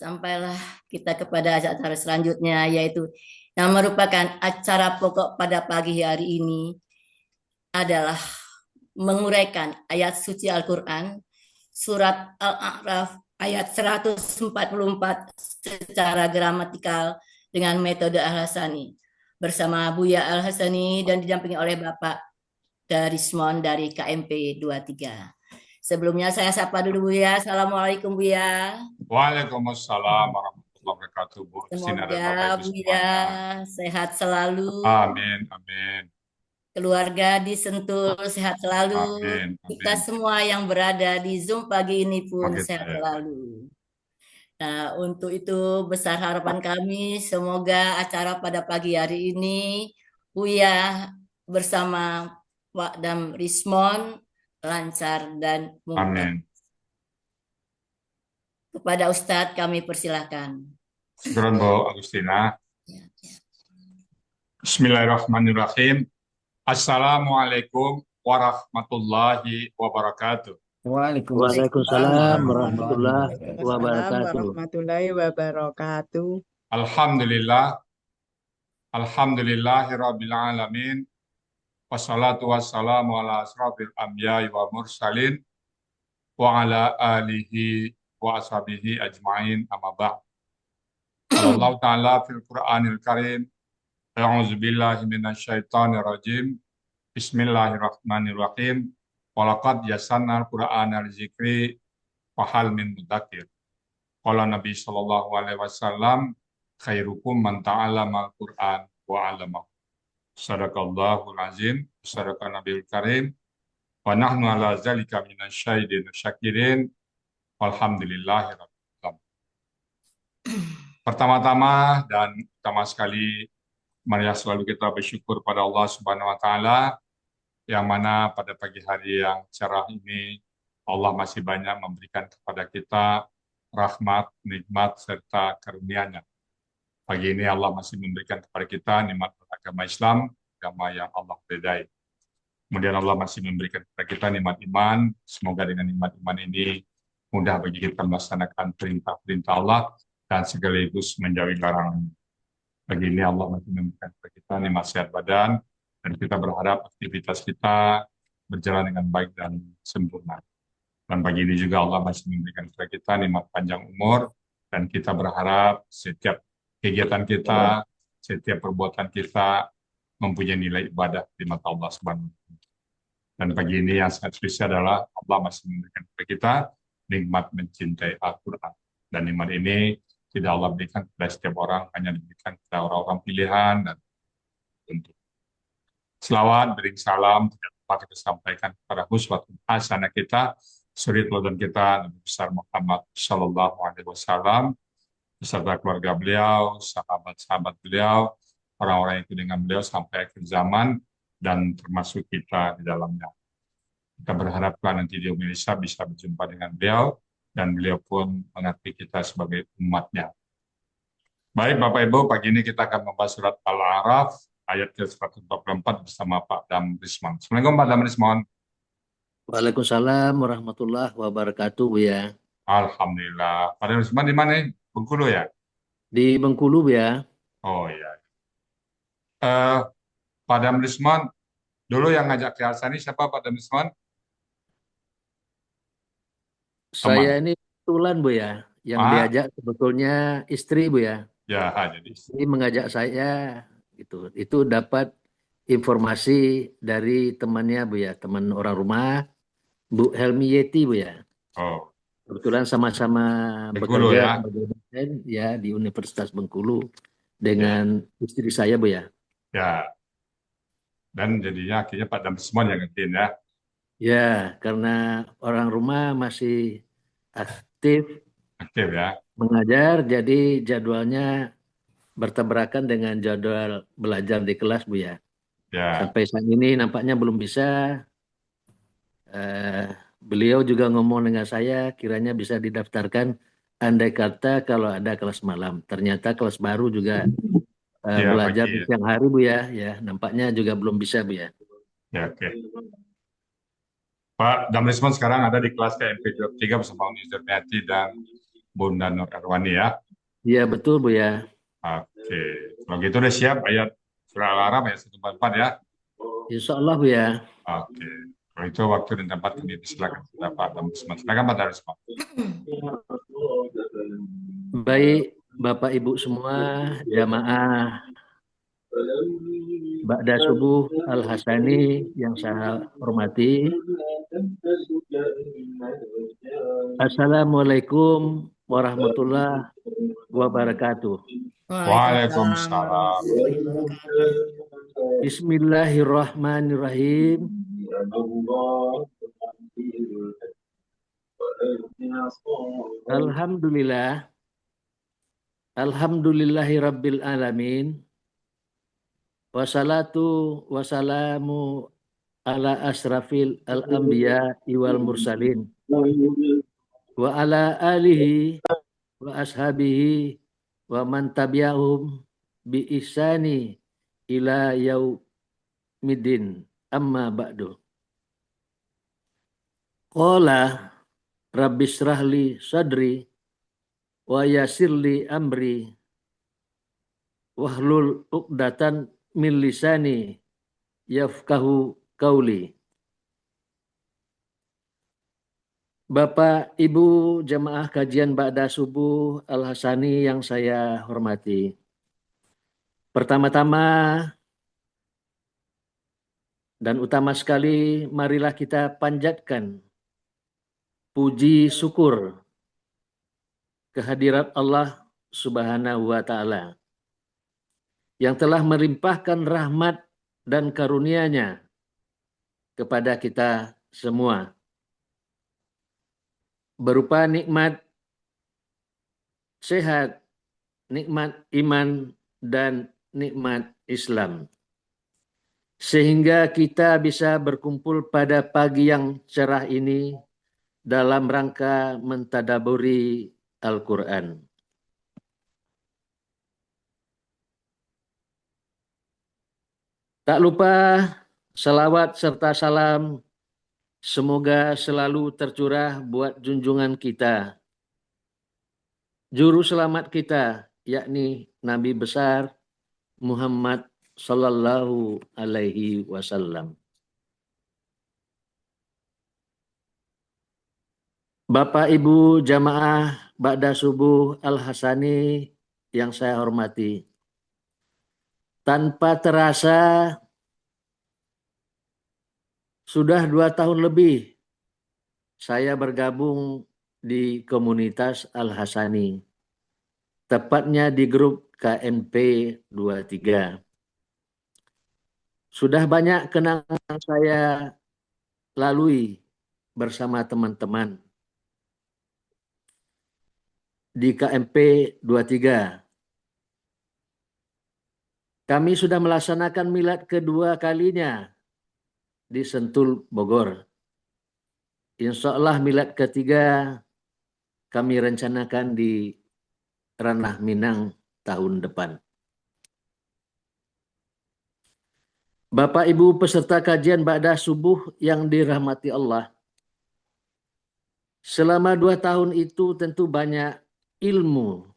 Sampailah kita kepada acara selanjutnya, yaitu yang merupakan acara pokok pada pagi hari ini adalah menguraikan ayat suci Al-Quran, surat Al-A'raf ayat 144 secara gramatikal dengan metode Al-Hasani bersama Buya Al-Hasani dan didampingi oleh Bapak Darismon dari KMP 23. Sebelumnya saya sapa dulu Buya. Assalamualaikum Buya. Waalaikumsalam warahmatullahi wabarakatuh, Bu Sina dan Semoga Bapak Ibu Buya semuanya. sehat selalu, Amin, amin, keluarga di Sentul sehat selalu, amin, kita amin. semua yang berada di Zoom pagi ini pun Oke, sehat saya. selalu. Nah, untuk itu besar harapan kami semoga acara pada pagi hari ini Buya bersama Pak Dam Rismon lancar dan mungkin. Amin. Kepada Ustadz kami persilahkan. Syukran, Bu Agustina. Ya, ya. Bismillahirrahmanirrahim. Assalamualaikum warahmatullahi wabarakatuh. Waalaikumsalam Waalaikumsalam warahmatullahi warahmatullahi wabarakatuh. Waalaikumsalam wabarakatuh. warahmatullahi wabarakatuh. Alhamdulillah, alhamdulillahirabbil alamin. Wassalatu wassalamu ala asrafil anbiya'i wa mursalin wa ala alihi wa ashabihi ajma'in amma ba'd. Allah Ta'ala fil Qur'anil Karim. A'udzu billahi minasyaitonir rajim. Bismillahirrahmanirrahim. Walaqad yassarnal Qur'ana lidzikri wa hal min mudzakir. Qala Nabi sallallahu alaihi wasallam, khairukum man ta'allama al-Qur'an wa 'allamahu. Sadaqallahul azim, sadaqan Nabiul Karim. Wa nahnu ala zalika minasyahidin syakirin. Walhamdulillahi rabbil alamin. Pertama-tama dan utama sekali, marilah selalu kita bersyukur pada Allah Subhanahu wa Ta'ala, yang mana pada pagi hari yang cerah ini Allah masih banyak memberikan kepada kita rahmat, nikmat, serta karunia-Nya. Pagi ini Allah masih memberikan kepada kita nikmat agama Islam, agama yang Allah ridai. Kemudian Allah masih memberikan kepada kita nikmat iman. Semoga dengan nikmat iman ini mudah bagi kita melaksanakan perintah-perintah Allah dan sekaligus menjauhi larangan. Pagi ini Allah masih memberikan kepada kita nikmat sehat badan, dan kita berharap aktivitas kita berjalan dengan baik dan sempurna. Dan pagi ini juga Allah masih memberikan kepada kita nikmat panjang umur, dan kita berharap setiap kegiatan kita, setiap perbuatan kita mempunyai nilai ibadah di mata Allah Subhanahu wa Ta'ala. Dan pagi ini yang sangat spesial adalah Allah masih memberikan kepada kita nikmat mencintai Al-Quran. Dan nikmat ini tidak Allah berikan kepada setiap orang, hanya diberikan kepada orang-orang pilihan dan tentu. Selawat, beri salam, tidak lupa kita sampaikan kepada uswatun hasanah kita, suri teladan kita, Nabi besar Muhammad Sallallahu Alaihi Wasallam, beserta keluarga beliau, sahabat-sahabat beliau, orang-orang yang ikut dengan beliau sampai akhir zaman, dan termasuk kita di dalamnya. Kita berharapkan nanti di Indonesia bisa berjumpa dengan beliau, dan beliau pun mengerti kita sebagai umatnya. Baik Bapak Ibu, pagi ini kita akan membahas surat Al-A'raf, ayat ke-144 bersama Pak Dam Rismon. Assalamualaikum Pak Dam Rismon. Waalaikumsalam warahmatullahi wabarakatuh, Bu ya. Alhamdulillah. Pak Dam Rismon di mana? Bengkulu ya? Di Bengkulu, Bu ya. Oh iya. Pak Dam Rismon, dulu yang ngajak ke Alsani siapa Pak Dam Rismon? Saya Teman. ini kebetulan, Bu ya, yang Ah, diajak sebetulnya istri, Bu ya. ya, jadi. Istri mengajak saya, gitu. Itu dapat informasi dari temannya, Bu ya, teman orang rumah, Bu Helmi Yeti, Bu ya. Oh, Kebetulan sama-sama Bengkulu bekerja ya. sebagai dosen ya di Universitas Bengkulu Ya, dengan istri saya, Bu ya. ya. Dan jadinya akhirnya Pak Dam Rismon yang ngertiin ya. Ya, karena orang rumah masih aktif Aktif ya. mengajar, jadi jadwalnya bertabrakan dengan jadwal belajar di kelas, Bu ya. Ya, Sampai saat ini nampaknya belum bisa. Eh, Beliau juga ngomong dengan saya, kiranya bisa didaftarkan andai kata kalau ada kelas malam. Ternyata kelas baru juga ya belajar pagi di ya. siang hari, Bu ya. Ya, nampaknya juga belum bisa, Bu ya. Ya, oke. Pak Dam Rismon sekarang ada di kelas KMP 23 bersama Uni Zerniati dan Bunda Nur Erwani ya. Iya betul Buya. Oke, kalau gitu udah siap ayat surah Al-A'raf ayat 144 ya. Insya Allah Buya. Oke, kalau itu waktu dan tempat kami silakan Pak Damusman. Silakan Pak Damusman. Baik Bapak Ibu semua, jamaah Ba'da Subuh Al-Hasani yang saya hormati. Assalamualaikum warahmatullahi wabarakatuh. Waalaikumsalam. Bismillahirrahmanirrahim. Alhamdulillah. Alhamdulillahi Rabbil Alamin. Wassalatu wassalamu ala asrafil al-anbiya wal mursalin. Wa ala alihi wa ashabihi wa man tabi'ahum bi ihsani ila yaumidin. Amma ba'du. Qala rabbishrahli sadri wa yassirli amri wahlul uqdatan min lisani yafqahu qauli. Bapak, Ibu, jamaah kajian Ba'da Subuh Al-Hasani yang saya hormati. Pertama-tama dan utama sekali, marilah kita panjatkan puji syukur kehadirat Allah Subhanahu wa Ta'ala yang telah melimpahkan rahmat dan karunia-Nya kepada kita semua, berupa nikmat sehat, nikmat iman, dan nikmat Islam. Sehingga kita bisa berkumpul pada pagi yang cerah ini dalam rangka mentadaburi Al-Quran. Tak lupa salawat serta salam semoga selalu tercurah buat junjungan kita, juru selamat kita, yakni Nabi besar Muhammad Sallallahu Alaihi Wasallam. Bapak Ibu jamaah Ba'da Subuh Al-Hasani yang saya hormati, tanpa terasa sudah 2 tahun lebih saya bergabung di komunitas Al-Hasani, tepatnya di grup KMP 23. Sudah banyak kenangan saya lalui bersama teman-teman di KMP 23. Kami sudah melaksanakan milad kedua kalinya di Sentul, Bogor. Insya Allah milad ketiga kami rencanakan di Ranah Minang tahun depan. Bapak Ibu peserta kajian Ba'da Subuh yang dirahmati Allah, selama 2 tahun itu tentu banyak ilmu,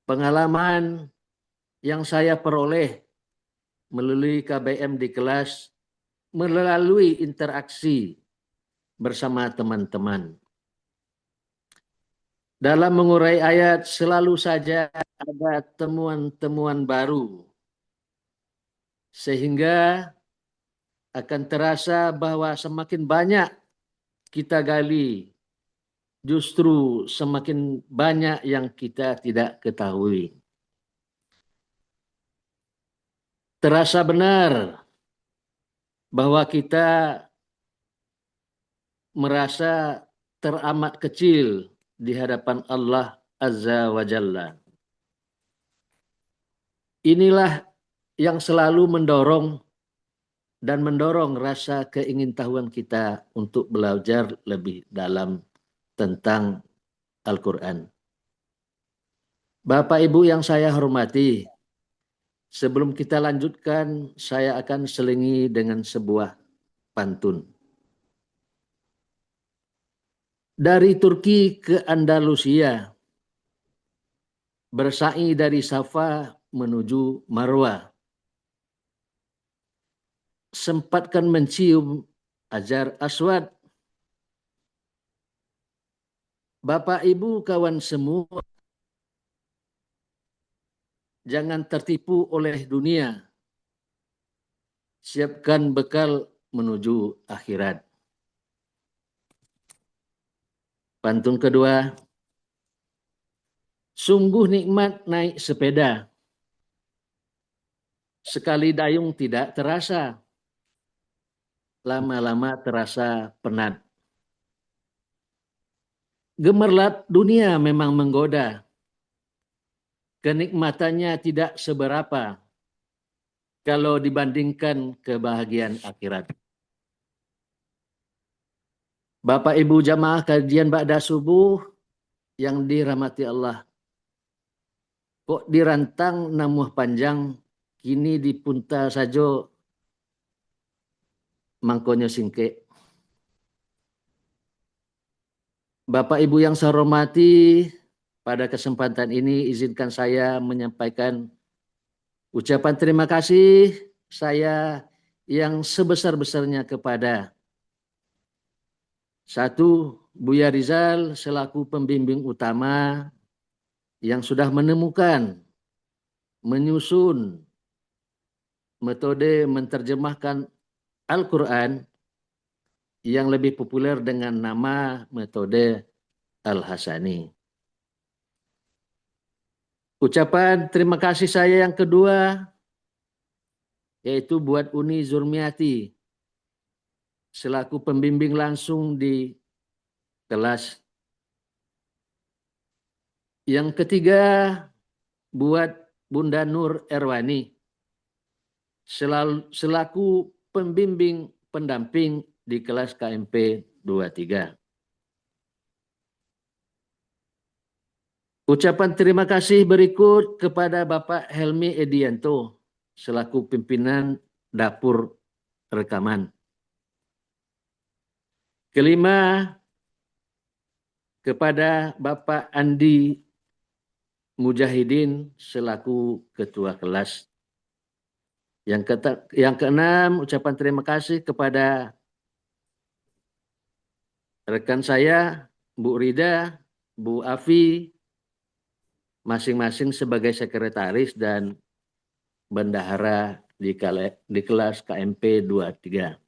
pengalaman yang saya peroleh melalui KBM di kelas, melalui interaksi bersama teman-teman. Dalam mengurai ayat selalu saja ada temuan-temuan baru, sehingga akan terasa bahwa semakin banyak kita gali, justru semakin banyak yang kita tidak ketahui. Terasa benar bahwa kita merasa teramat kecil di hadapan Allah Azza wa Jalla. Inilah yang selalu mendorong rasa keingintahuan kita untuk belajar lebih dalam tentang Al-Quran. Bapak Ibu yang saya hormati, sebelum kita lanjutkan, saya akan selingi dengan sebuah pantun. Dari Turki ke Andalusia, bersa'i dari Safa menuju Marwah. Sempatkan mencium Hajar Aswad. Bapak Ibu kawan semua, jangan tertipu oleh dunia. Siapkan bekal menuju akhirat. Pantun kedua, sungguh nikmat naik sepeda. Sekali dayung tidak terasa, lama-lama terasa penat. Gemerlap dunia memang menggoda, kenikmatannya tidak seberapa kalau dibandingkan kebahagiaan akhirat. Bapak Ibu jamaah kajian ba'da subuh yang dirahmati Allah. Kok dirantang namuh panjang, kini dipunta sajo mangkonyo singke. Bapak Ibu yang saya hormati, pada kesempatan ini izinkan saya menyampaikan ucapan terima kasih saya yang sebesar-besarnya kepada satu, Buya Rizal selaku pembimbing utama yang sudah menemukan, menyusun metode menerjemahkan Al-Quran yang lebih populer dengan nama metode Al-Hasani. Ucapan terima kasih saya yang kedua yaitu buat Uni Zurmiati selaku pembimbing langsung di kelas. Yang ketiga buat Bunda Nur Erwani selaku pembimbing pendamping di kelas KMP 23. Ucapan terima kasih berikut kepada Bapak Helmi Edianto selaku pimpinan dapur rekaman. Kelima, kepada Bapak Andi Mujahidin selaku ketua kelas. Yang keenam, ucapan terima kasih kepada rekan saya, Bu Rida, Bu Afi, masing-masing sebagai sekretaris dan bendahara di kelas KMP 23.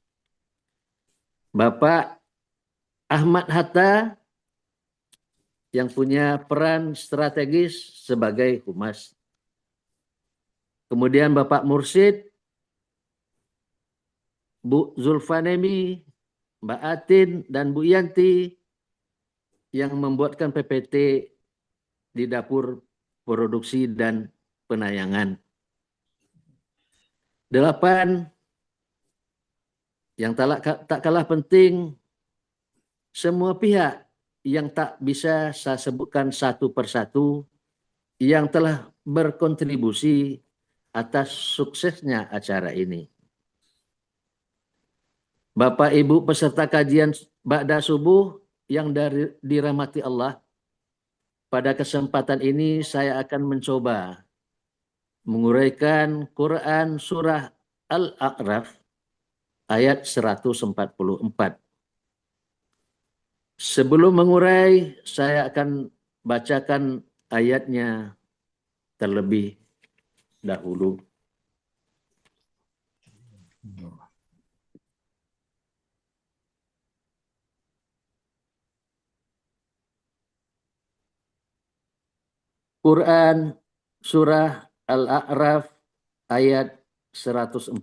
Bapak Ahmad Hatta yang punya peran strategis sebagai humas. Kemudian Bapak Mursid, Bu Zulfanemi, Mbak Atin, dan Bu Yanti yang membuatkan PPT di dapur produksi dan penayangan. 8, yang tak kalah penting, semua pihak yang tak bisa saya sebutkan satu persatu yang telah berkontribusi atas suksesnya acara ini. Bapak Ibu peserta kajian Ba'da Subuh yang dirahmati Allah, pada kesempatan ini saya akan mencoba menguraikan Quran Surah Al-A'raf ayat 144. Sebelum mengurai, saya akan bacakan ayatnya terlebih dahulu. Quran Surah Al-A'raf ayat 144.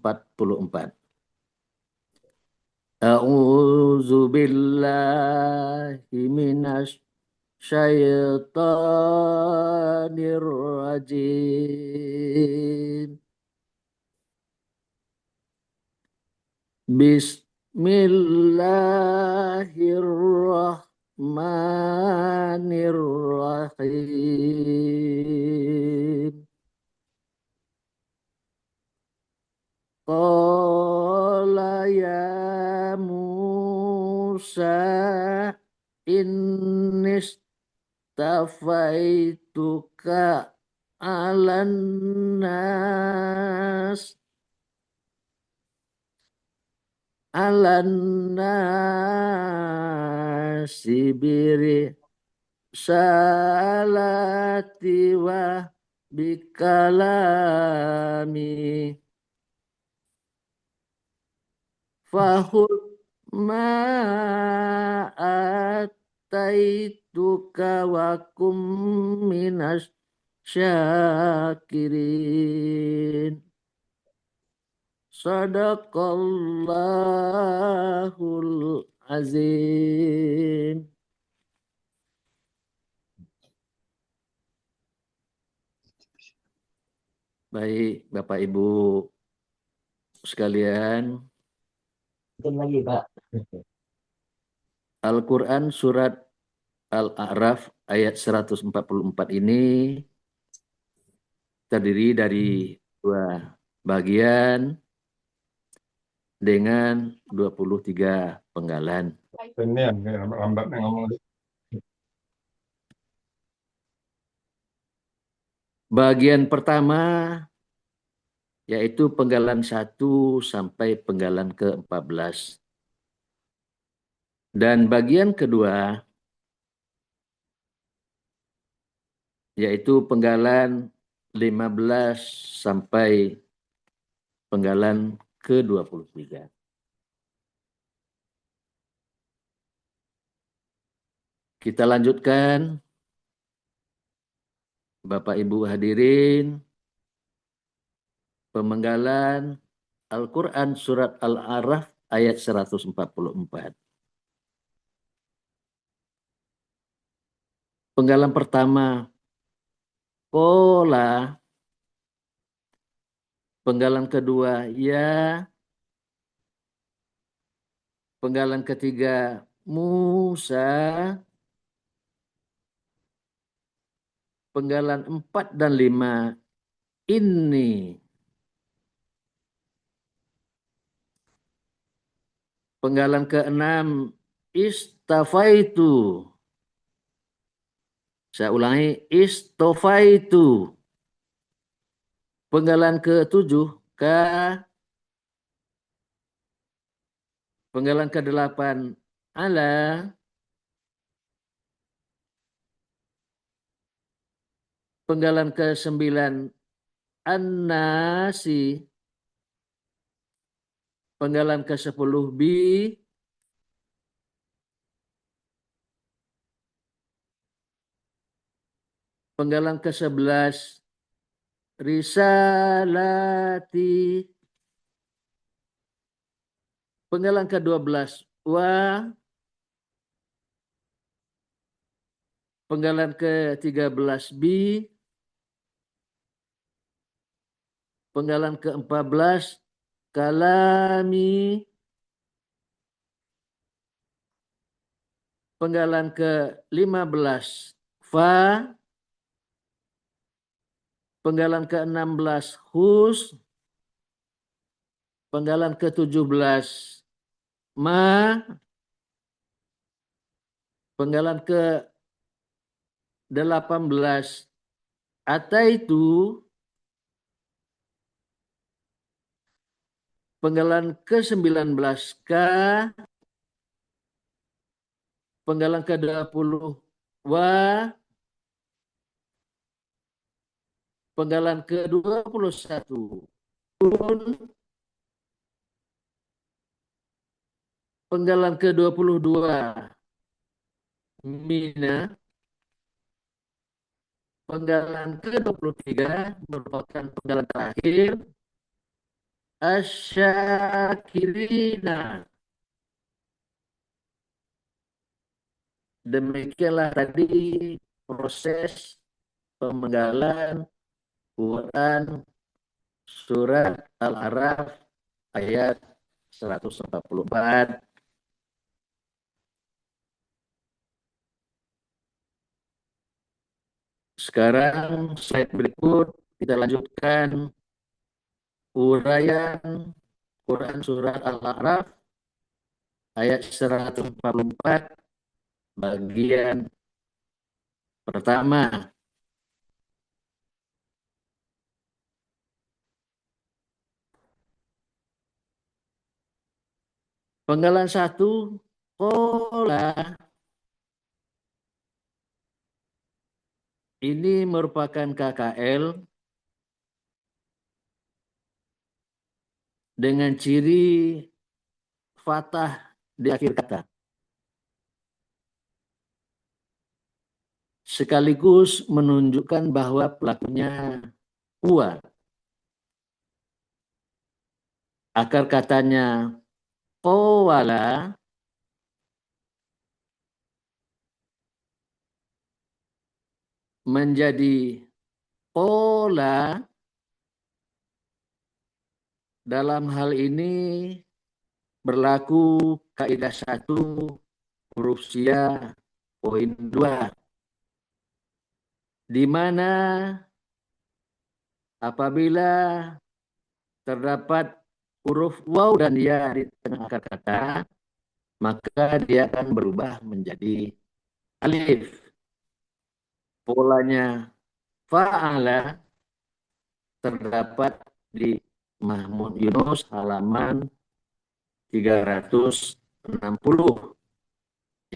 A'udzu billahi minasy syaitonir rajim. Bismillahirrahmanirrahim. Qala ya Musa innistafaituka alan nas sibiri salati wa bikalami fahud ma ataituka wa kum minas syakirin. Sadaqallahul azim. Baik, Bapak Ibu sekalian, Lagi, Pak. Al-Quran surat Al-A'raf ayat 144 ini terdiri dari dua bagian dengan 23 penggalan. Ini yang lambat ngomong. Bagian pertama yaitu penggalan 1 sampai penggalan ke-14. Dan bagian kedua yaitu penggalan 15 sampai penggalan ke-23. Kita lanjutkan, Bapak Ibu hadirin, pemenggalan Al-Quran surat Al-A'raf ayat 144. Penggalan pertama, Kola. Penggalan kedua, Ya. Penggalan ketiga, Musa. Penggalan 4 dan 5, Inni. Penggalan ke-6, Istafaitu. Saya ulangi, Istafaitu. Penggalan ke-7, Ka. Penggalan ke-8, Ala. Penggalan ke-9, An-Nasi. Penggalan ke-10, Bi. Penggalan ke-11, Risalati. Penggalan ke-12, Wa. Penggalan ke-13, Bi. Penggalan ke-14, Kalami. Penggalan ke-15, Fa. Penggalan ke-16, Hus. Penggalan ke-17, Ma. Penggalan ke-18, Ataitu. Penggalan ke-19, Ka. Penggalan ke-20, Wa. Penggalan ke-21, Kun. Penggalan ke-22, Mina. Penggalan ke-23 merupakan penggalan terakhir, Asyakirina. Demikianlah tadi proses pemenggalan Quran surat Al-A'raf ayat 144. Sekarang slide berikut kita lanjutkan uraian Quran surat Al-A'raf ayat 144 bagian pertama. Penggalan 1, pola ini merupakan KKL dengan ciri fathah di akhir kata. Sekaligus menunjukkan bahwa pelakunya huwa. Akar katanya qawala menjadi pola. Dalam hal ini berlaku kaidah 1 huruf sia poin 2, di mana apabila terdapat huruf waw dan ya di tengah akar kata, maka dia akan berubah menjadi alif. Polanya fa'ala terdapat di Mahmud Yunus halaman 360,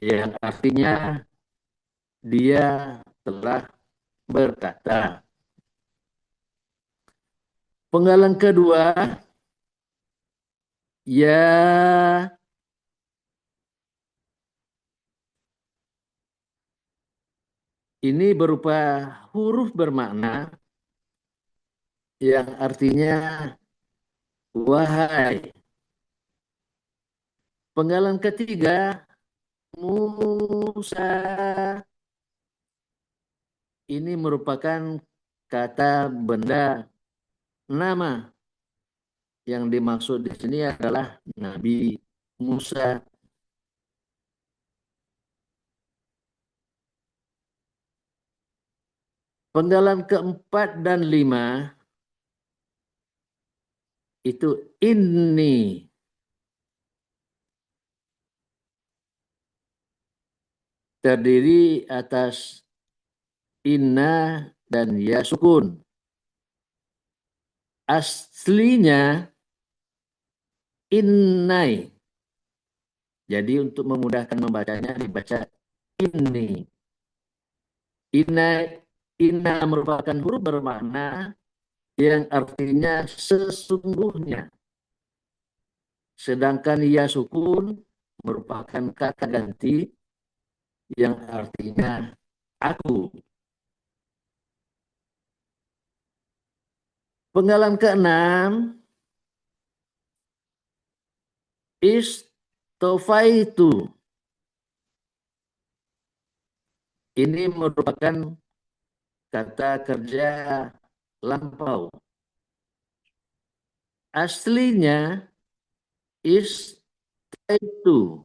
yang artinya dia telah berkata. Penggalan kedua, ya ini berupa huruf bermakna yang artinya wahai. Penggalan ketiga, Musa ini merupakan kata benda nama. Yang dimaksud di sini adalah Nabi Musa. Penggalan keempat dan 5 itu ini terdiri atas inna dan ya sukun. Aslinya innai. Jadi untuk memudahkan membacanya dibaca ini. Inna merupakan huruf bermakna yang artinya sesungguhnya. Sedangkan ya sukun merupakan kata ganti yang artinya aku. Penggalan ke-6, istofaitu. Ini merupakan kata kerja lampau. Aslinya istaitu.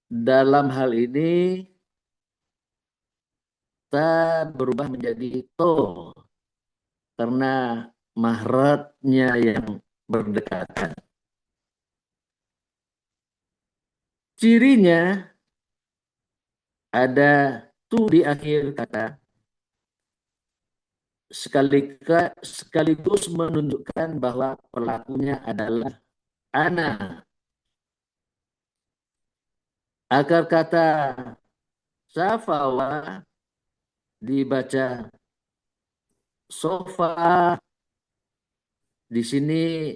Dalam hal ini ta berubah menjadi to karena mahratnya yang berdekatan. Cirinya ada tu di akhir kata sekaligus menunjukkan bahwa pelakunya adalah ana. Akar kata safawa dibaca sofa. Di sini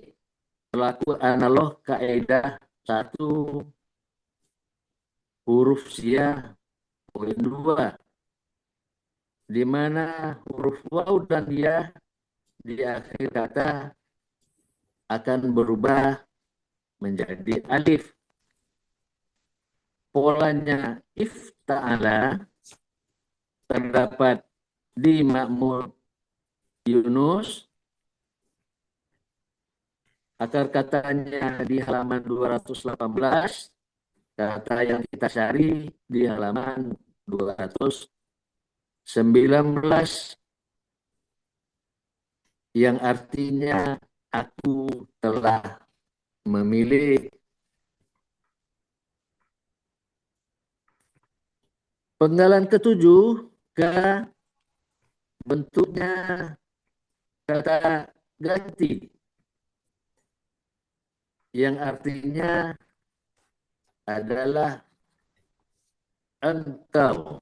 berlaku analog kaidah 1 huruf sia poin 2, di mana huruf waw dan ya di akhir kata akan berubah menjadi alif. Polanya ifta'ala terdapat di Mahmud Yunus. Akar katanya di halaman 218, kata yang kita cari di halaman 219, yang artinya aku telah memilih. Penggalan ketujuh, ka, bentuknya kata ganti yang artinya adalah engkau.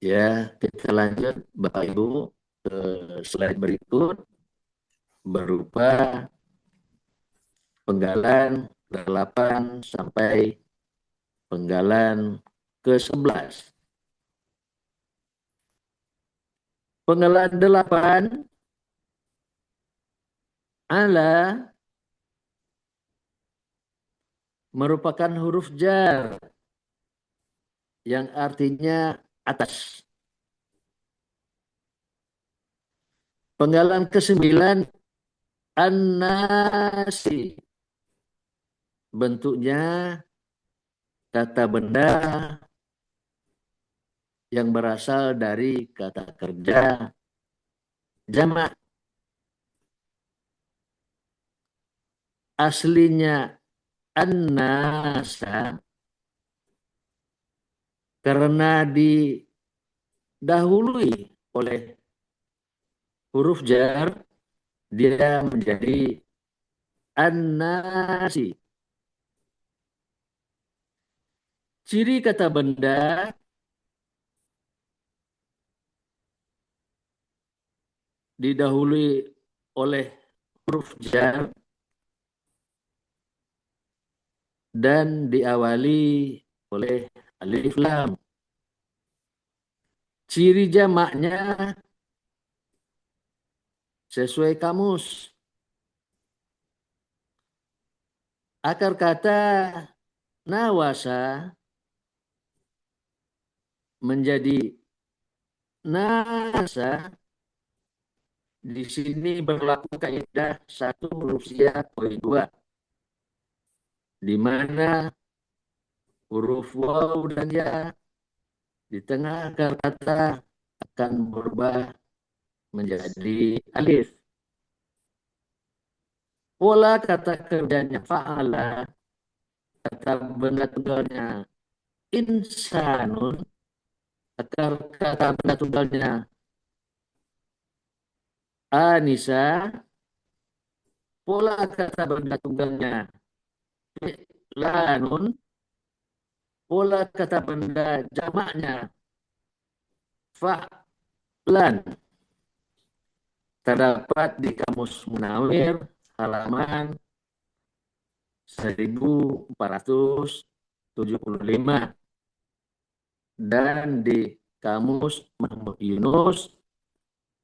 Ya, kita lanjut Bapak Ibu ke slide berikut berupa penggalan 8 sampai penggalan ke-11. Penggalan 8 ala merupakan huruf jar yang artinya atas. Penggalan ke-9 an-nasi, bentuknya kata benda yang berasal dari kata kerja jamak. Aslinya an-nasa karena didahului oleh huruf jar, dia menjadi an-nasi. Ciri kata benda didahului oleh huruf jar dan diawali oleh alif lam. Ciri jamaknya sesuai kamus. Akar kata nawasa menjadi nasa. Di sini berlaku kaidah 1 rupiah poin 2, di mana huruf waw dan ya di tengah akar kata akan berubah menjadi alif. Pola kata kerjanya fa'ala, kata benda tunggalnya insanun, akar kata benda tunggalnya Anisa, pola kata benda tunggalnya lanun, pola kata benda jamaknya fa'lan. Terdapat di Kamus Munawir halaman 1475 dan di Kamus Mahmud Yunus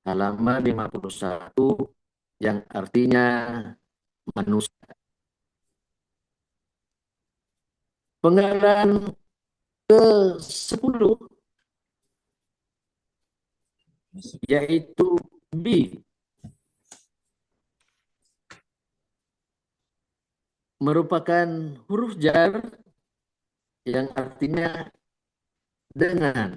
halaman 51 yang artinya manusia. Penggalan ke-10 yaitu bi, merupakan huruf jar yang artinya dengan.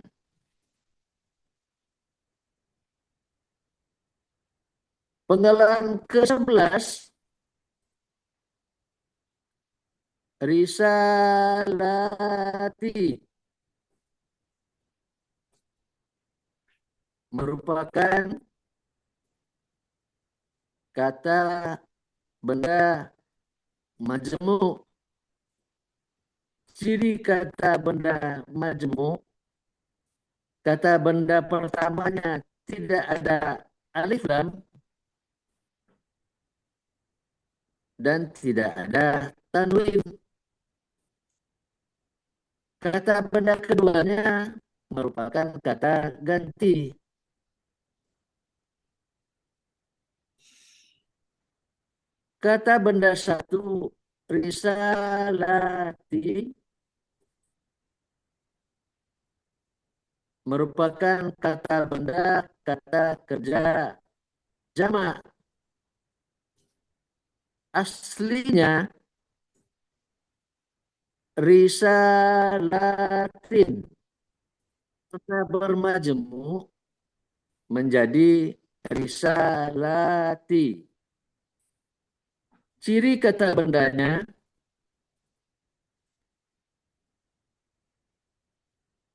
Penggalan ke-11 risalati, merupakan kata benda majmu. Ciri kata benda majmu, kata benda pertamanya tidak ada alif lam dan tidak ada tanwin. Kata benda keduanya merupakan kata ganti. Kata benda satu risalati merupakan kata benda kata kerja jamak. Aslinya risalatin, kata bermajemuk menjadi risalati. Ciri kata bendanya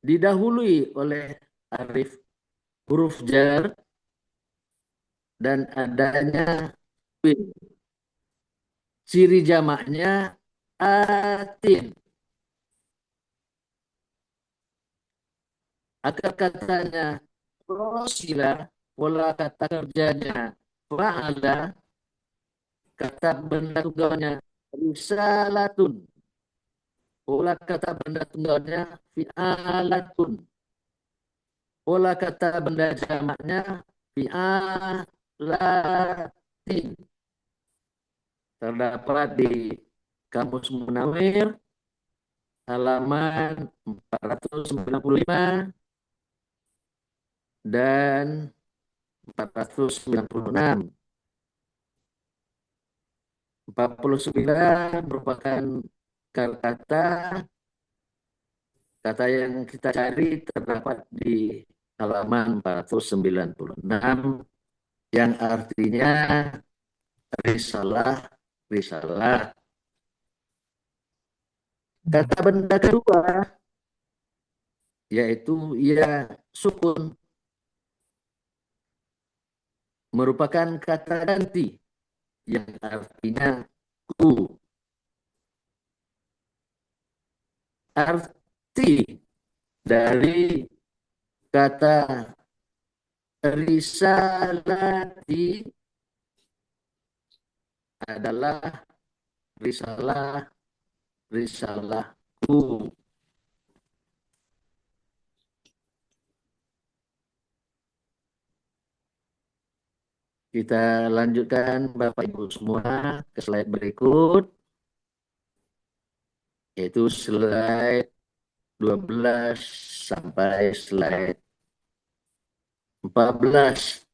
didahului oleh alif huruf jar dan adanya win. Ciri jamaknya atin. Akar katanya rosila, pola kata kerjanya fa'ala, kata benda tunggalnya risalatun, pola kata benda tunggalnya fi'alatun, pola kata benda jamaknya fi'alatin. Terdapat di Kamus Munawir halaman 495 dan 496. 49 merupakan kata yang kita cari terdapat di halaman 496 yang artinya risalah, risalah. Kata benda kedua yaitu ya sukun merupakan kata ganti yang artinya ku. Arti dari kata risalati adalah risalah, risalahku. Kita lanjutkan Bapak Ibu semua ke slide berikut, yaitu slide 12 sampai slide 14.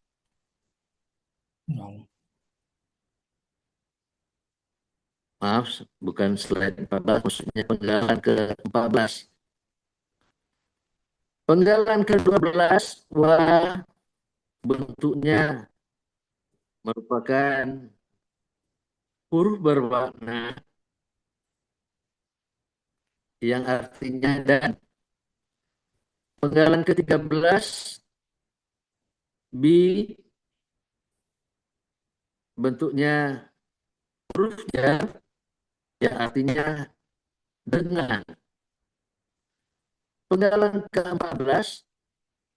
Maaf, bukan slide 14, maksudnya penggalan ke-14. Penggalan ke-12, wah, bentuknya merupakan huruf berwarna yang artinya dan. Penggalan ke-13, bi, bentuknya huruf jar yang artinya dengan. Penggalan ke-14,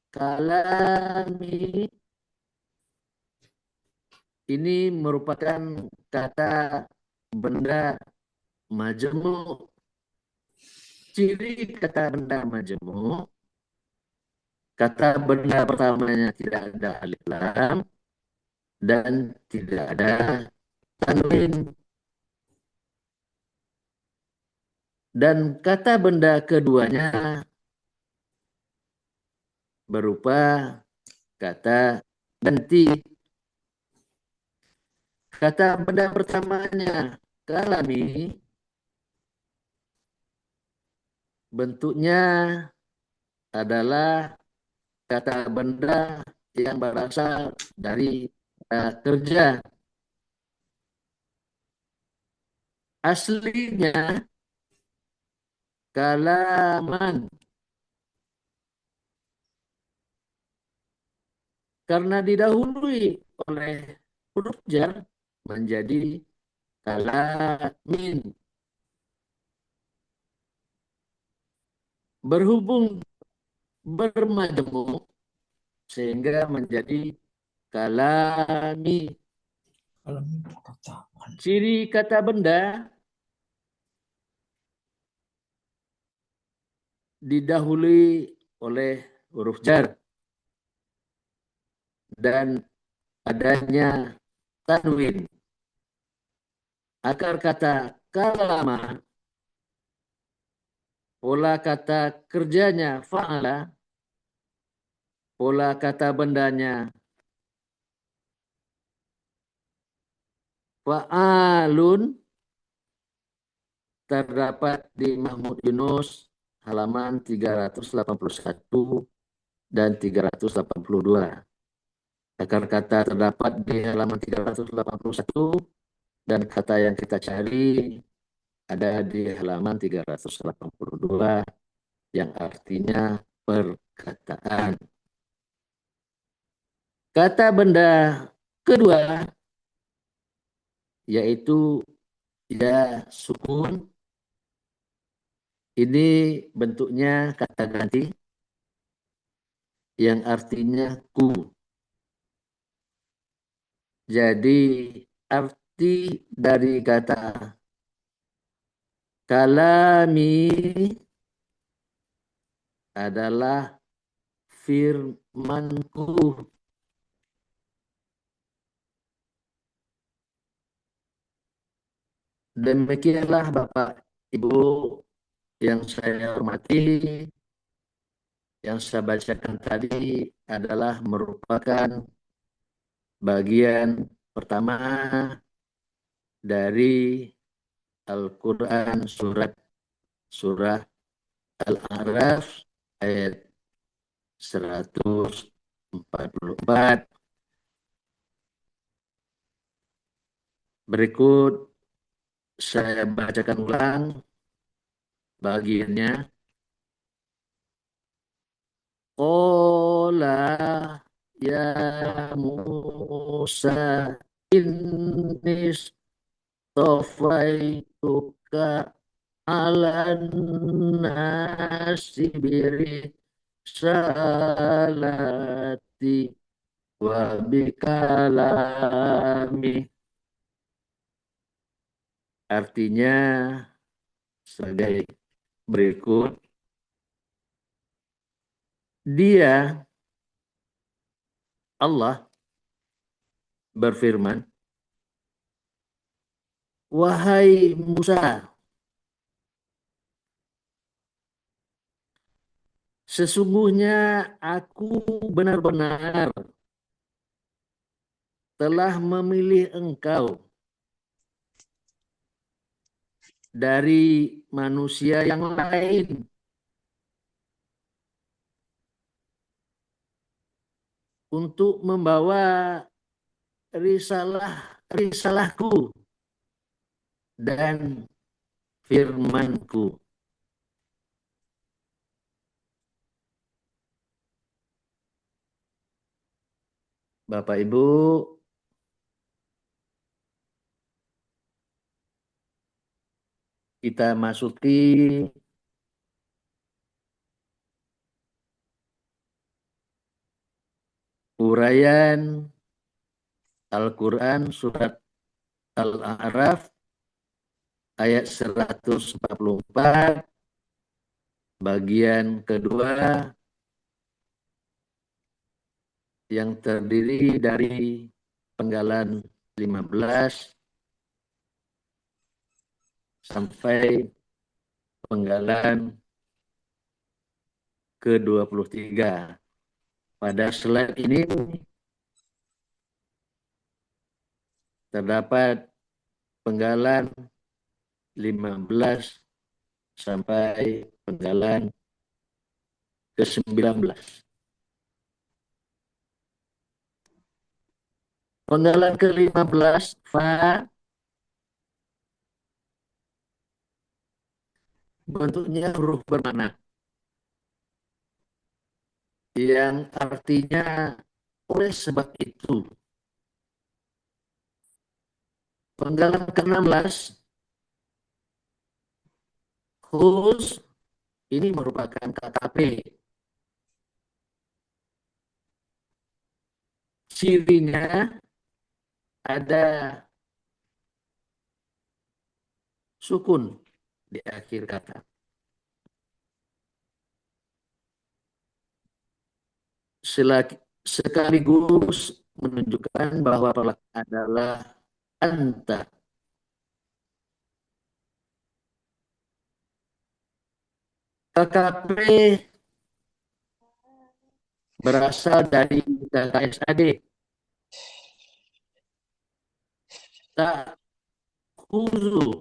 kalami, ini merupakan kata benda majemuk. Ciri kata benda majemuk, kata benda pertamanya tidak ada alif lam dan tidak ada tanwin. Dan kata benda keduanya berupa kata ganti. Kata benda pertamanya kalami, bentuknya adalah kata benda yang berasal dari kerja. Aslinya kalaman. Karena didahului oleh huruf jar menjadi kalamin. Berhubung bermajemuk sehingga menjadi kalami. Ciri kata benda didahului oleh huruf jar dan adanya tanwin. Akar kata kalama, pola kata kerjanya fa'ala, pola kata bendanya fa'alun, terdapat di Mahmud Yunus halaman 381 dan 382. Akar kata terdapat di halaman 381 Dan kata yang kita cari ada di halaman 382 yang artinya perkataan. Kata benda kedua yaitu ya sukun. Ini bentuknya kata ganti yang artinya ku. Jadi arti dari kata kalami adalah firmanku. Demikianlah Bapak Ibu yang saya hormati, yang saya bacakan tadi adalah merupakan bagian pertama dari Al-Quran surah Al-A'raf ayat 144. Berikut saya bacakan ulang bagiannya. Qala ya Musa inni stofaituka ala nasi birisalati wa bikalami. Artinya sebagai berikut. Dia, Allah, berfirman, wahai Musa, sesungguhnya aku benar-benar telah memilih engkau dari manusia yang lain untuk membawa risalahku dan firmanku. Bapak Ibu, kita masuki uraian Al-Quran surat Al-A'raf ayat 144 bagian kedua yang terdiri dari penggalan 15 sampai penggalan ke-23. Pada slide ini terdapat penggalan 15 sampai penggalan ke-19. Penggalan ke-15 fa bentuknya huruf bermakna yang artinya oleh sebab itu. Penggalan ke-16 khus ini merupakan KKP. Cirinya ada sukun di akhir kata. Sekaligus menunjukkan bahwa pelaku adalah anta. KKP berasal dari KKSAD. Tak khuzu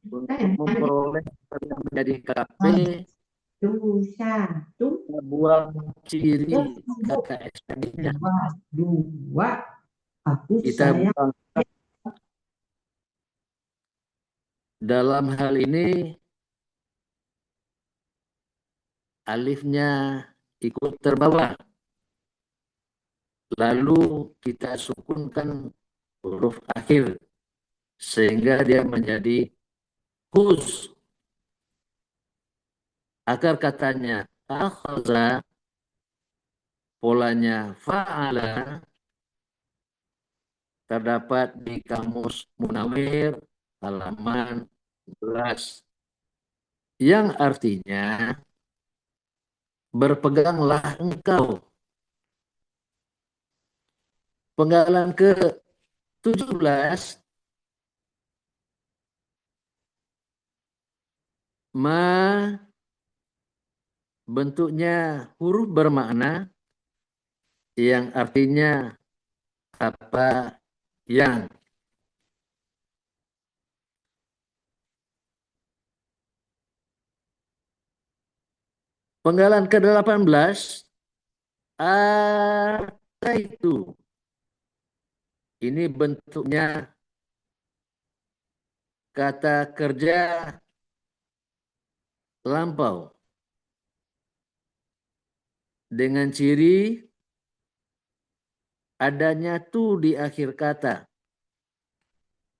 untuk memperoleh yang menjadi KKP buang ciri KKSAD-nya. dua kita buang. Dalam hal ini alifnya ikut terbawa. Lalu kita sukunkan huruf akhir sehingga dia menjadi hus. Akar katanya akhaza, polanya fa'ala, terdapat di Kamus Munawir halaman 11, yang artinya berpeganglah engkau. Penggalan ke-17, ma bentuknya huruf bermakna yang artinya apa yang. Penggalan ke-18, ataitu. Ini bentuknya kata kerja lampau dengan ciri adanya tu di akhir kata,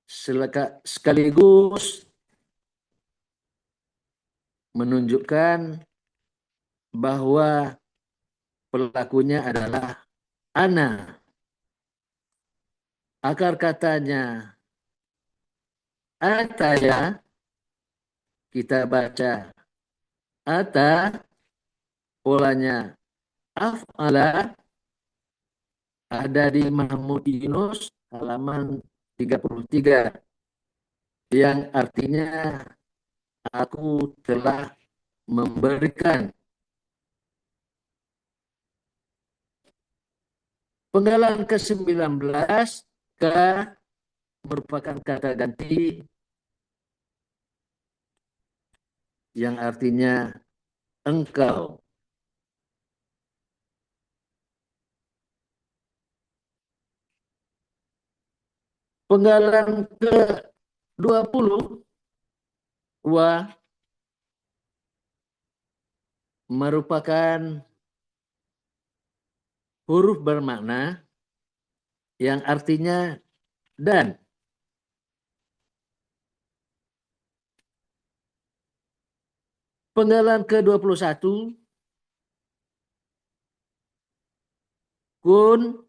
sekaligus menunjukkan bahwa pelakunya adalah ana. Akar katanya ataya, kita baca ata, polanya af'ala, ada di Mahmud Yunus halaman 33, yang artinya aku telah memberikan. Penggalan ke-19, ka merupakan kata ganti yang artinya engkau. Penggalan ke-20, wa merupakan huruf bermakna yang artinya dan. Penggalan ke-21, kun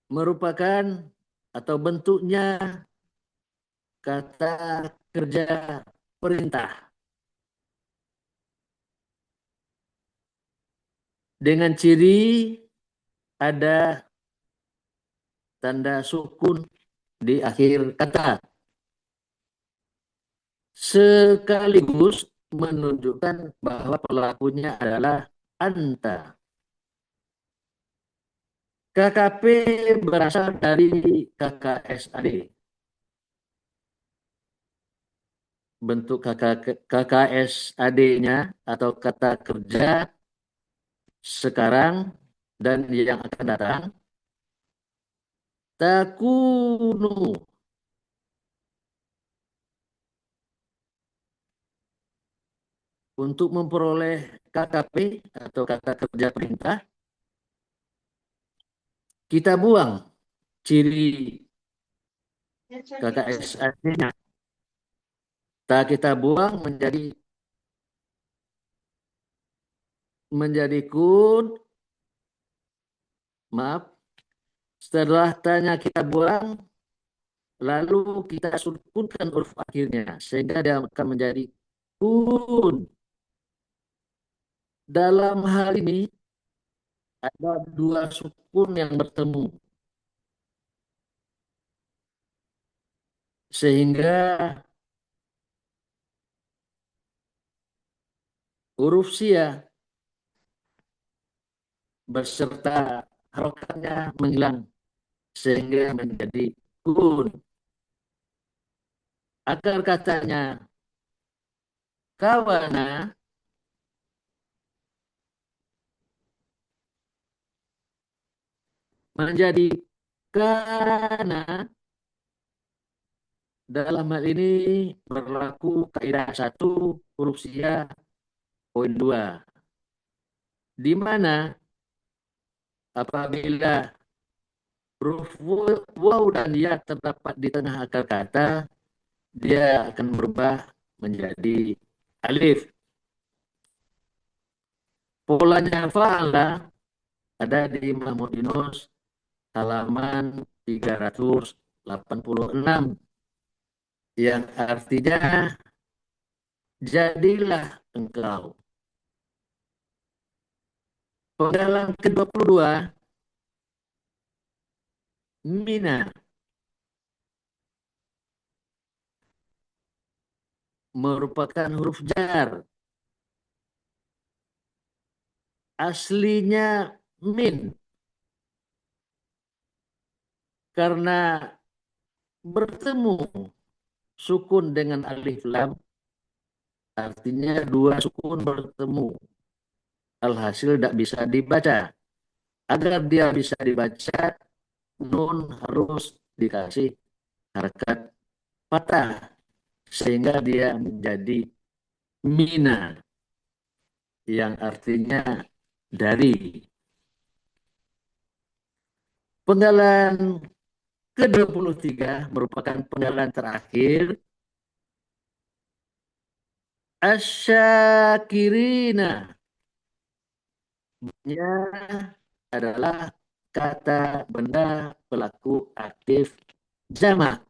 merupakan atau bentuknya kata kerja perintah dengan ciri ada tanda sukun di akhir kata, sekaligus menunjukkan bahwa pelakunya adalah anta. KKP berasal dari KKSAD. Bentuk KKSAD-nya atau kata kerja sekarang dan yang akan datang, takunu. Untuk memperoleh KKP atau kata kerja perintah, kita buang ciri KKSAD-nya. Kita buang menjadi kun, maaf, setelah tanya kita buang, lalu kita sukunkan huruf akhirnya sehingga dia akan menjadi kun. Dalam hal ini ada dua sukun yang bertemu sehingga huruf sia beserta harokatnya menghilang sehingga menjadi kun. Akar katanya kawana, menjadi kana. Dalam hal ini berlaku kaidah 1 huruf sia poin 2, di mana apabila huruf waw dan ya terdapat di tengah akar kata, dia akan berubah menjadi alif. Polanya fa'ala ada di Mahmud Yunus halaman 386 yang artinya jadilah engkau. Penggalan ke-22 mina merupakan huruf jar. Aslinya min, karena bertemu sukun dengan alif lam, artinya 2 sukun bertemu. Alhasil tidak bisa dibaca. Agar dia bisa dibaca, nun harus dikasih harakat patah, sehingga dia menjadi mina, yang artinya dari. Penggalan ke-23 merupakan penggalan terakhir. Asyakirina nya adalah kata benda pelaku aktif jamak.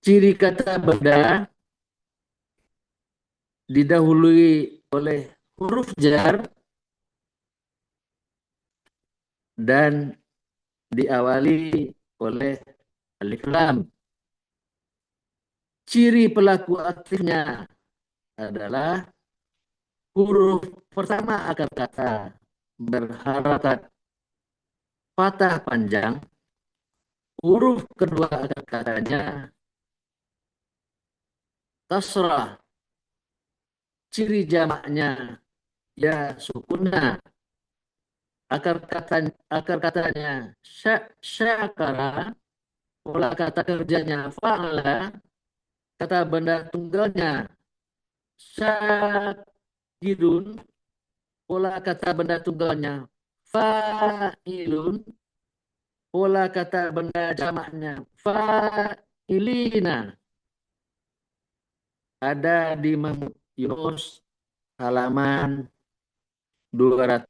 Ciri kata benda didahului oleh huruf jar dan diawali oleh alif lam. Ciri pelaku aktifnya adalah huruf pertama akar kata berharakat patah panjang, huruf kedua akar katanya kasrah, ciri jamaknya ya sukunna, akar katanya syakara, pola kata kerjanya fa'ala, kata benda tunggalnya syakirun, pola kata benda tunggalnya fa'ilun, pola kata benda jamaknya fa'ilina. Ada di Mahmud Yunus halaman 201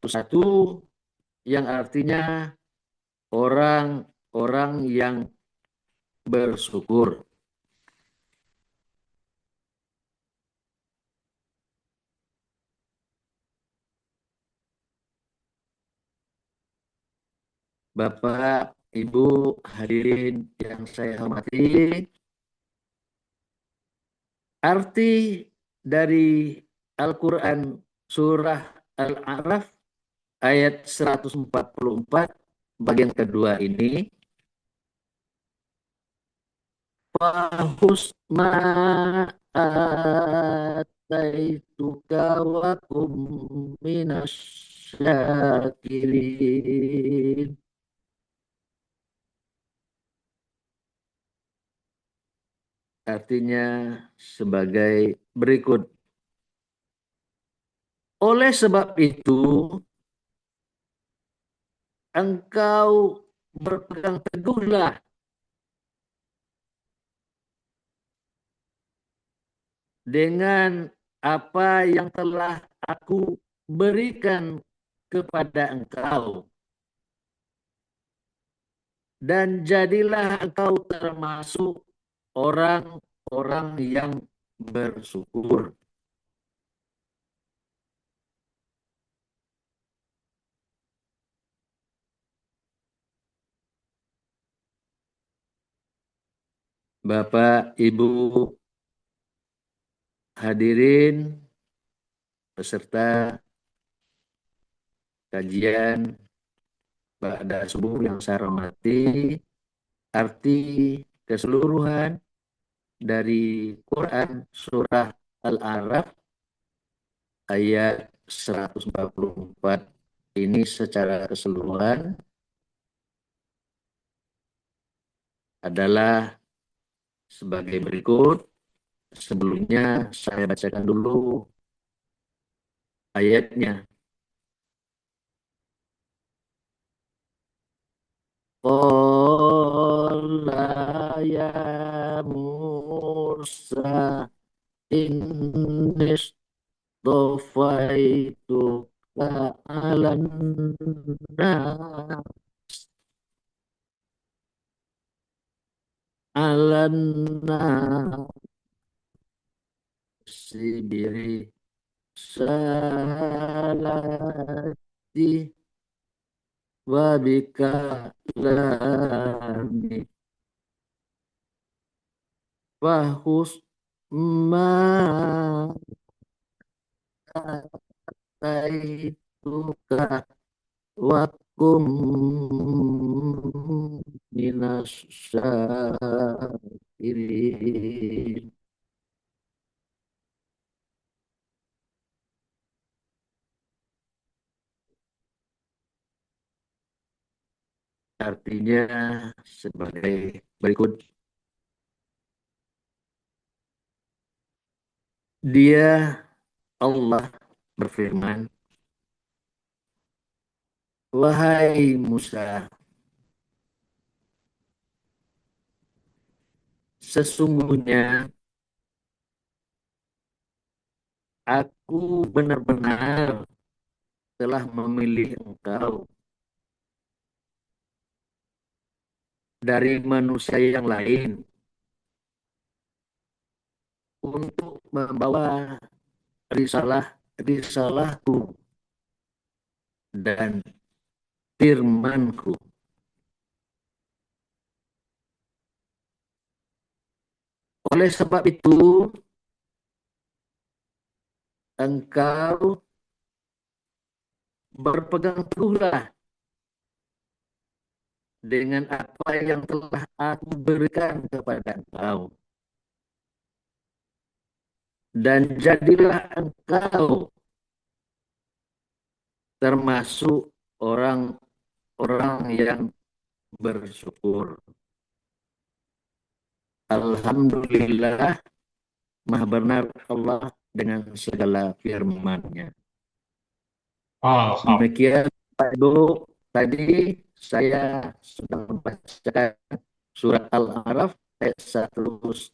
yang artinya orang-orang yang bersyukur. Bapak, Ibu, hadirin yang saya hormati, arti dari Al-Quran surah Al-A'raf ayat 144 bagian kedua ini, fahus ma ataituka wa kum minasyakirin. Artinya sebagai berikut. Oleh sebab itu, engkau berpegang teguhlah dengan apa yang telah aku berikan kepada engkau. Dan jadilah engkau termasuk orang-orang yang bersyukur. Bapak, Ibu, hadirin peserta kajian pada subuh yang saya hormati, arti keseluruhan dari Quran surah Al-A'raf ayat 144 ini secara keseluruhan adalah sebagai berikut. Sebelumnya saya bacakan dulu ayatnya. Qala ya Musa innis tafaituka alan nas alan biri salati wa bika lami fahus ma taituka wakum minas syakirin. Artinya sebagai berikut. Dia Allah berfirman, wahai Musa, sesungguhnya aku benar-benar telah memilih engkau dari manusia yang lain untuk membawa risalahku dan firmanku. Oleh sebab itu, engkau berpegang teguhlah dengan apa yang telah aku berikan kepada engkau. Dan jadilah engkau termasuk orang-orang yang bersyukur. Alhamdulillah, maha benar Allah dengan segala firman-Nya. Alhamdulillah. Demikian Pak Ibu, tadi saya sudah membacakan surat Al-A'raf ayat 144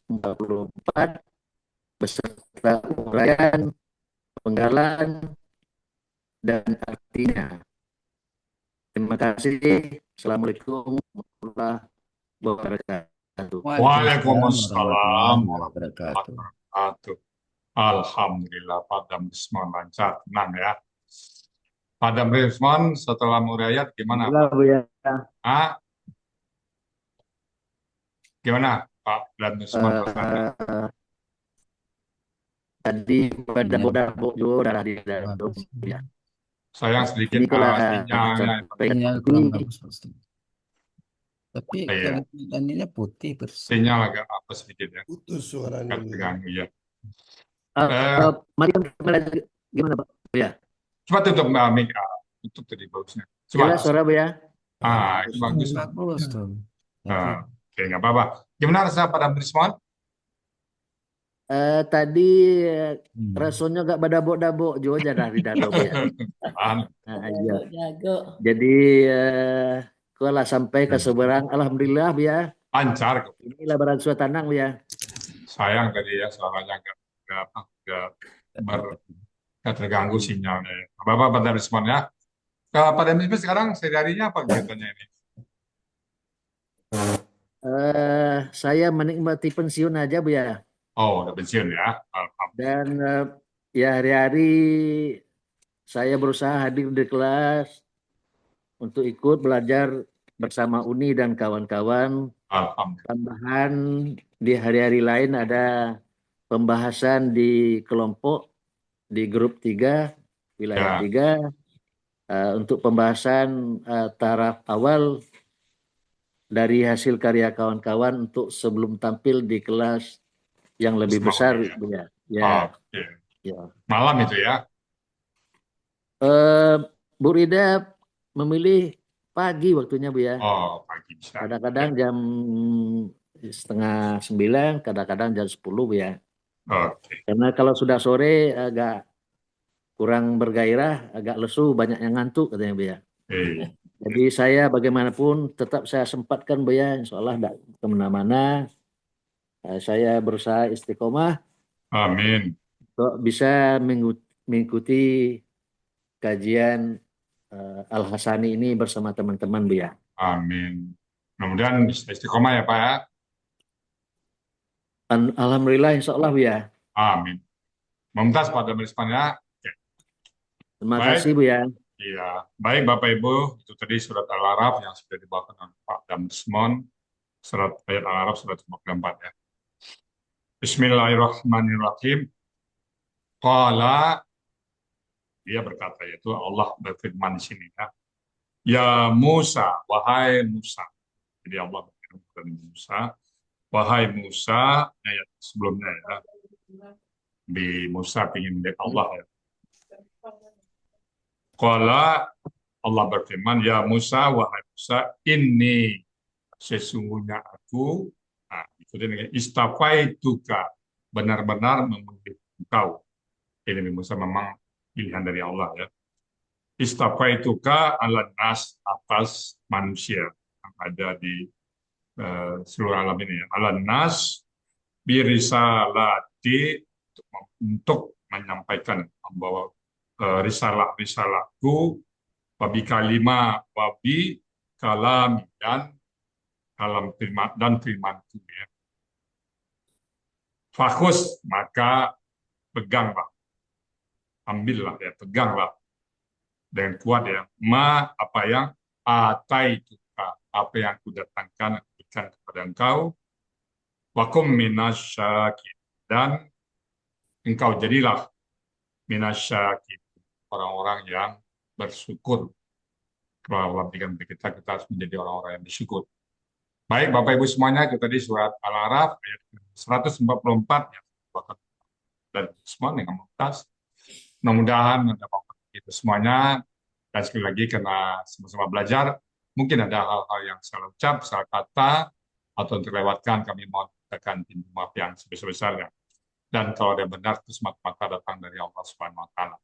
beserta uraian, penggalan, dan artinya. Terima kasih. Assalamualaikum warahmatullahi wabarakatuh. Waalaikumsalam warahmatullahi wabarakatuh. wabarakatuh. Alhamdulillah, Pak Damrisman lancar, tenang ya. Pak Damrisman setelah murayat gimana Pak? Bu ya. Ah, gimana Pak Damrisman rasanya? Tadi pada bodar-bodar juga udah di dalam Bagus. ya. Sayang sedikit Ini kalau sinyalnya. Sinyal kurang bagus, Ustaz. Tapi Iya. ininya putih bersih. Sinyal agak apa sedikit ya. Putus suaranya. Agak terganggu ya. Mari kembali lagi. Gimana Pak? Ya. Coba tutup mic, tutup tadi bagusnya. Coba. Jelas suara Bu ya. Itu bagus. Bagus tuh. Oke, nggak apa-apa. Gimana rasa Pak Damrisman? Tadi rasanya gak badabok-dabok juga dari dado ya. Iya. Jago. Jadi kalau sampai ke seberang, alhamdulillah ya. Lancar. Inilah barang tanang ya. Sayang tadi ya suaranya nggak terganggu sinyalnya. Apa-apa Pak Damrisman ya. Pak Damrisman sekarang sehari-harinya apa kegiatannya ini? Saya menikmati pensiun aja Bu ya. Oh, udah pensiun ya. Alhamdulillah. Dan ya hari-hari saya berusaha hadir di kelas untuk ikut belajar bersama Uni dan kawan-kawan. Alhamdulillah. Tambahan di hari-hari lain ada pembahasan di kelompok di grup 3, wilayah 3 untuk pembahasan taraf awal dari hasil karya kawan-kawan untuk sebelum tampil di kelas yang lebih besar ya. Oke. Ya. Malam itu ya. Bu Rida memilih pagi waktunya Bu ya. Oh, pagi bisa. Kadang-kadang jam 8:30, kadang-kadang jam 10 Bu ya. Oke. Karena kalau sudah sore agak kurang bergairah, agak lesu, banyak yang ngantuk katanya Bu ya. Eh, Jadi saya bagaimanapun tetap saya sempatkan Bu ya, insya Allah tidak kemana-mana. Saya berusaha istiqomah amin. untuk bisa mengikuti kajian Al-Hasani ini bersama teman-teman Bu ya. Amin. Mudah-mudahan bisa istiqomah ya Pak ya. Alhamdulillah insya Allah Bu ya. Amin. Mumtaz pada meresponnya. Terima Baik. kasih Bu ya. Iya, baik Bapak Ibu, itu tadi surat Al-Araf yang sudah dibawakan oleh Pak Damsmon, surat ayat Al-Araf surat 54 ya. Bismillahirrahmanirrahim. Qala, dia berkata, yaitu Allah berfirman di sini ya. Ya Musa, wahai Musa. Jadi Allah berfirman kepada Musa, wahai Musa, ayat sebelumnya ya. Di Musa ingin melihat Allah ya. Qala, Allah berfirman, ya Musa, wahai Musa, ini sesungguhnya aku, nah, ikutin istafaituka, benar-benar memilih engkau. Ini Musa memang pilihan dari Allah ya. Istafaituka ala nas, atas manusia yang ada di seluruh alam ini ya. Ala nas birisalati, untuk menyampaikan, membawa risalah-risalahku, wabi kalima, wabi kalam, dan kalam firman dan firmanku ya. Fakus, maka peganglah, ambillah ya, peganglah dengan kuat ya. Ma, apa yang ataituka, apa yang kudatangkan, berikan kepada engkau. Wakum minasyakin, dan engkau jadilah minasyakin, orang-orang yang bersyukur. Kalau Allah berikan kita harus menjadi orang-orang yang bersyukur. Baik Bapak Ibu semuanya, itu tadi surat Al-Araf ayat 144 yang dan semua dengan Mumtaz. Mudah-mudahan mendapatkan itu semuanya, dan sekali lagi karena sama-sama belajar, mungkin ada hal-hal yang salah ucap, salah kata, atau terlewatkan, kami mohon tekan pintu maaf yang sebesar-besarnya. Dan kalau ada benar, itu semata-mata datang dari Allah Subhanahu wa Ta'ala.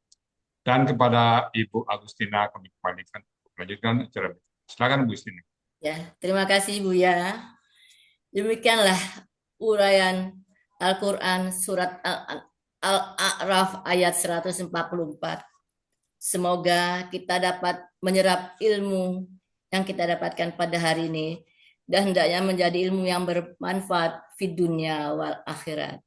Dan kepada Ibu Agustina kami kembalikan untuk melanjutkan acara. Silakan Bu Agustina. Ya, terima kasih Bu ya. Demikianlah uraian Al-Quran surat Al-A'raf ayat 144. Semoga kita dapat menyerap ilmu yang kita dapatkan pada hari ini dan hendaknya menjadi ilmu yang bermanfaat di dunia wal akhirat.